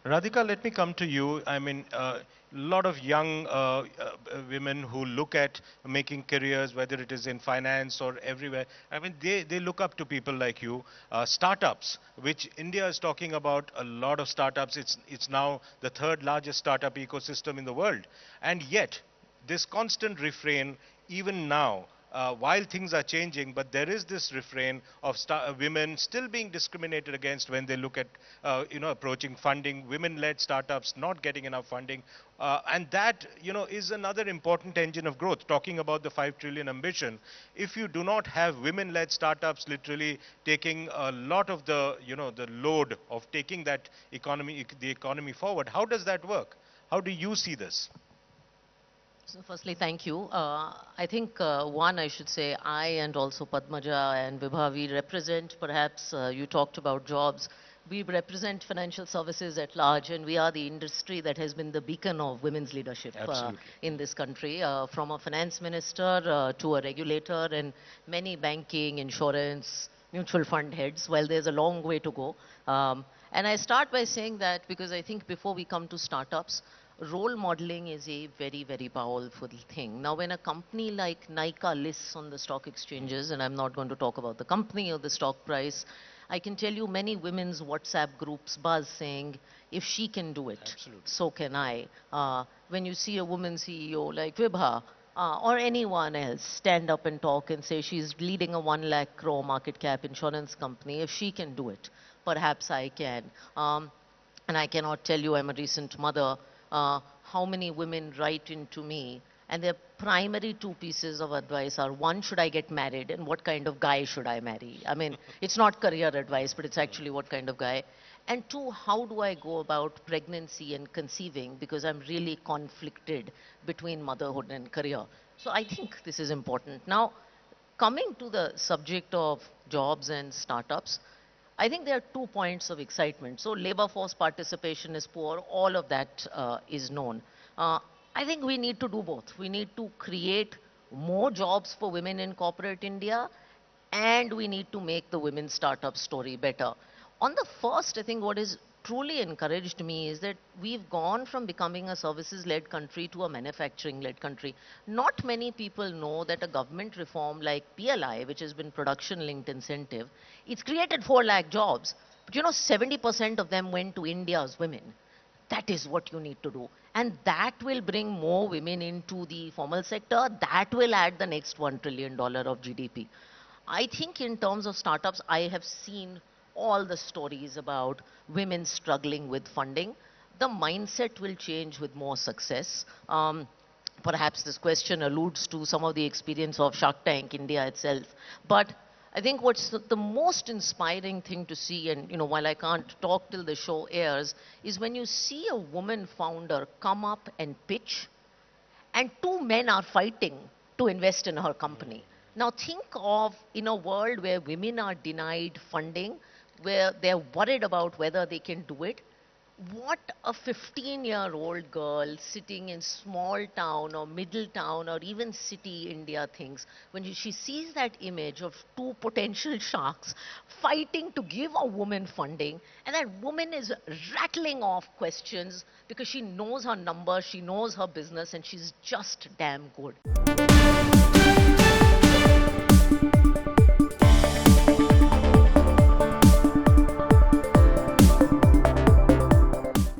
Radhika, let me come to you. I mean, a lot of young women who look at making careers, whether it is in finance or everywhere. I mean, they look up to people like you. Startups, which India is talking about, a lot of startups. It's now the third largest startup ecosystem in the world, and yet this constant refrain, even now, while things are changing, but there is this refrain of women still being discriminated against when they look at, approaching funding, women-led startups not getting enough funding, and that, is another important engine of growth. Talking about the 5 trillion ambition, if you do not have women-led startups literally taking a lot of the load of taking the economy forward, how does that work? How do you see this? So firstly, thank you. I think one, I should say, I and also Padmaja and Vibha, we represent, perhaps you talked about jobs, we represent financial services at large, and we are the industry that has been the beacon of women's leadership Absolutely. in this country, from a finance minister to a regulator and many banking, insurance, mutual fund heads. Well, there's a long way to go. And I start by saying that because I think before we come to startups, role modeling is a very, very powerful thing. Now, when a company like Nika lists on the stock exchanges, and I'm not going to talk about the company or the stock price, I can tell you many women's WhatsApp groups buzz saying, if she can do it, Absolutely. so can I. When you see a woman CEO like Vibha, or anyone else stand up and talk and say she's leading a 1 lakh crore market cap insurance company, if she can do it, perhaps I can. And I cannot tell you, I'm a recent mother, how many women write into me, and their primary two pieces of advice are, one, should I get married, and what kind of guy should I marry? I mean, it's not career advice, but it's actually what kind of guy. And two, how do I go about pregnancy and conceiving, because I'm really conflicted between motherhood and career. So I think this is important. Now, coming to the subject of jobs and startups, I think there are 2 points of excitement. So labor force participation is poor. All of that is known. Uh, I think we need to do both. We need to create more jobs for women in corporate India, and we need to make the women's startup story better. On the first, I think what is truly encouraged me is that we've gone from becoming a services-led country to a manufacturing-led country. Not many people know that a government reform like PLI, which has been production-linked incentive, it's created 4 lakh jobs. But 70% of them went to India's women. That is what you need to do. And that will bring more women into the formal sector. That will add the next $1 trillion of GDP. I think in terms of startups, I have seen all the stories about women struggling with funding. The mindset will change with more success. Perhaps this question alludes to some of the experience of Shark Tank India itself. But I think what's the most inspiring thing to see, and while I can't talk till the show airs, is when you see a woman founder come up and pitch, and two men are fighting to invest in her company. Now think of, in a world where women are denied funding, where they're worried about whether they can do it, what a 15-year-old girl sitting in small town or middle town or even city India thinks when she sees that image of two potential sharks fighting to give a woman funding, and that woman is rattling off questions because she knows her numbers, she knows her business, and she's just damn good.